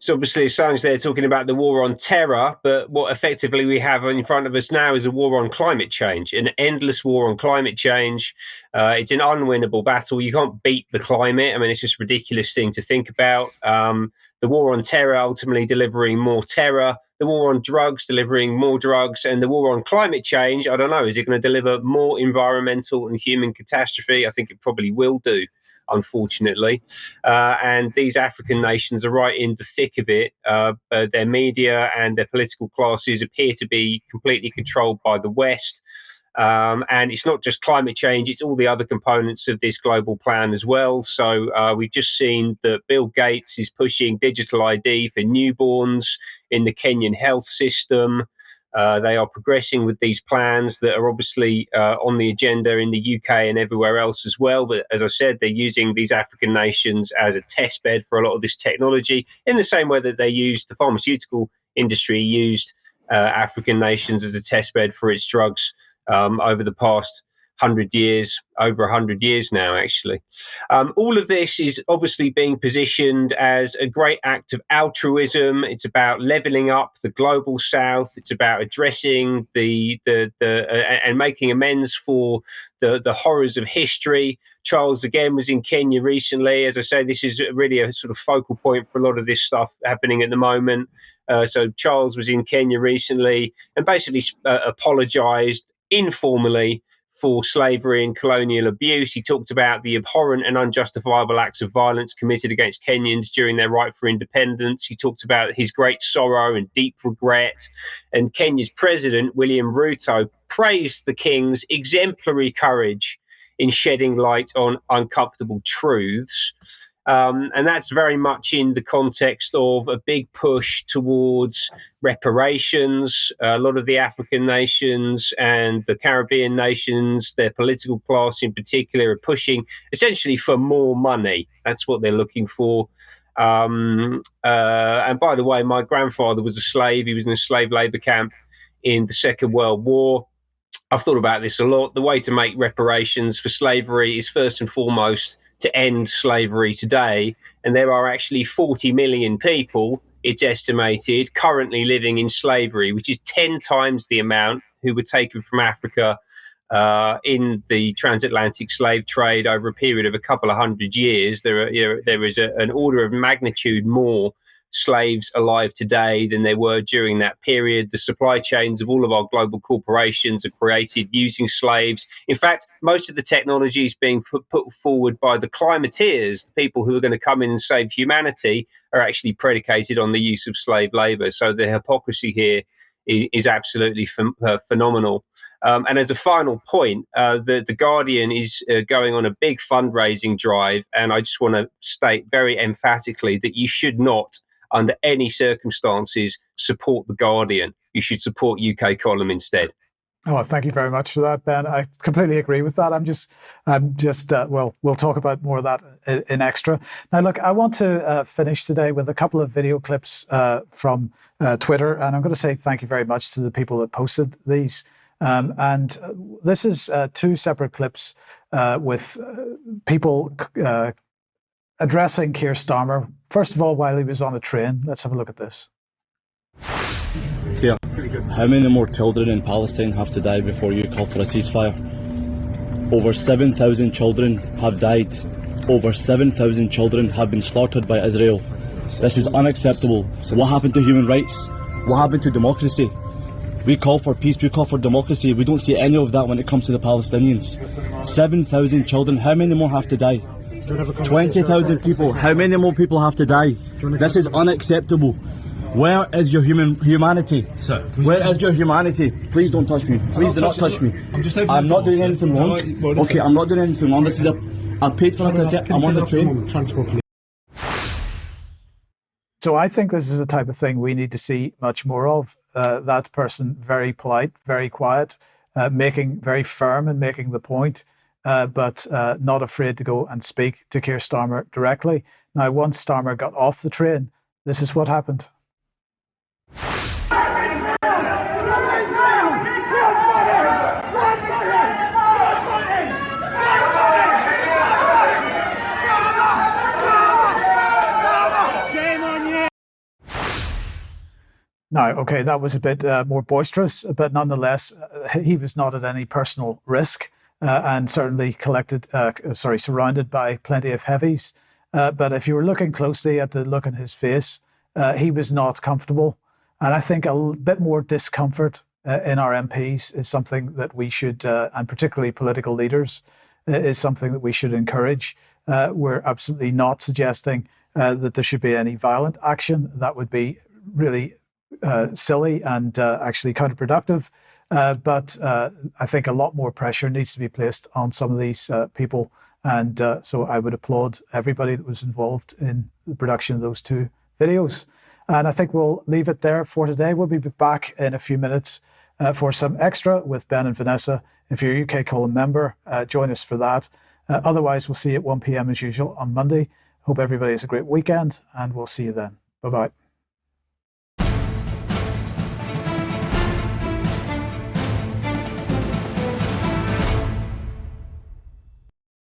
So obviously Assange there talking about the war on terror, but what effectively we have in front of us now is a war on climate change, an endless war on climate change. It's an unwinnable battle. You can't beat the climate. I mean, it's just a ridiculous thing to think about. The war on terror ultimately delivering more terror, the war on drugs delivering more drugs, and the war on climate change, I don't know, is it going to deliver more environmental and human catastrophe? I think it probably will do, unfortunately. And these African nations are right in the thick of it. Their media and their political classes appear to be completely controlled by the West. And it's not just climate change, it's all the other components of this global plan as well. So we've just seen that Bill Gates is pushing digital ID for newborns in the Kenyan health system. They are progressing with these plans that are obviously on the agenda in the UK and everywhere else as well. But as I said, they're using these African nations as a test bed for a lot of this technology, in the same way that they used, the pharmaceutical industry used African nations as a test bed for its drugs over the past 100 years, over 100 years now, actually. All of this is obviously being positioned as a great act of altruism. It's about leveling up the global south. It's about addressing and making amends for the horrors of history. Charles, again, was in Kenya recently. As I say, this is really a sort of focal point for a lot of this stuff happening at the moment. So Charles was in Kenya recently and basically apologized informally for slavery and colonial abuse. He talked about the abhorrent and unjustifiable acts of violence committed against Kenyans during their right for independence. He talked about his great sorrow and deep regret. And Kenya's president, William Ruto, praised the king's exemplary courage in shedding light on uncomfortable truths. And that's very much in the context of a big push towards reparations. A lot of the African nations and the Caribbean nations, their political class in particular, are pushing essentially for more money. That's what they're looking for. And by the way, my grandfather was a slave. He was in a slave labor camp in the Second World War. I've thought about this a lot. The way to make reparations for slavery is first and foremost to end slavery today. And there are actually 40 million people, it's estimated, currently living in slavery, which is 10 times the amount who were taken from Africa in the transatlantic slave trade over a period of a couple of hundred years. There is an order of magnitude more slaves alive today than there were during that period. The supply chains of all of our global corporations are created using slaves. In fact, most of the technologies being put forward by the climateers, the people who are going to come in and save humanity, are actually predicated on the use of slave labor. So the hypocrisy here is absolutely phenomenal. And as a final point, the Guardian is going on a big fundraising drive. And I just want to state very emphatically that you should not, under any circumstances, support the Guardian. You should support UK Column instead. Oh, thank you very much for that, Ben. I completely agree with that. Well, we'll talk about more of that in extra. Now, look, I want to finish today with a couple of video clips from Twitter, and I'm going to say thank you very much to the people that posted these. And this is two separate clips with people addressing Keir Starmer. First of all, while he was on a train. Let's have a look at this. Keir, how many more children in Palestine have to die before you call for a ceasefire? Over 7,000 children have died. Over 7,000 children have been slaughtered by Israel. This is unacceptable. So what happened to human rights? What happened to democracy? We call for peace, we call for democracy. We don't see any of that when it comes to the Palestinians. 7,000 children, how many more have to die? 20,000 people, how many more people have to die? This is unacceptable. Where is your humanity? Sir, where is your humanity? Please don't touch me. Please do not touch me. I'm not doing anything wrong. Okay, I'm not doing anything wrong. This is I paid for a ticket. I'm on the train. So I think this is the type of thing we need to see much more of. That person very polite, very quiet, making very firm and making the point, but not afraid to go and speak to Keir Starmer directly. Now, once Starmer got off the train, this is what happened. Now, okay, that was a bit more boisterous, but nonetheless, he was not at any personal risk and certainly surrounded by plenty of heavies. But if you were looking closely at the look on his face, he was not comfortable. And I think a bit more discomfort in our MPs is something that we should, and particularly political leaders, is something that we should encourage. We're absolutely not suggesting that there should be any violent action. That would be really silly and actually counterproductive. But I think a lot more pressure needs to be placed on some of these people. And so I would applaud everybody that was involved in the production of those two videos. And I think we'll leave it there for today. We'll be back in a few minutes for some extra with Ben and Vanessa. If you're a UK Column member, join us for that. Otherwise, we'll see you at 1 p.m. as usual on Monday. Hope everybody has a great weekend, and we'll see you then. Bye-bye.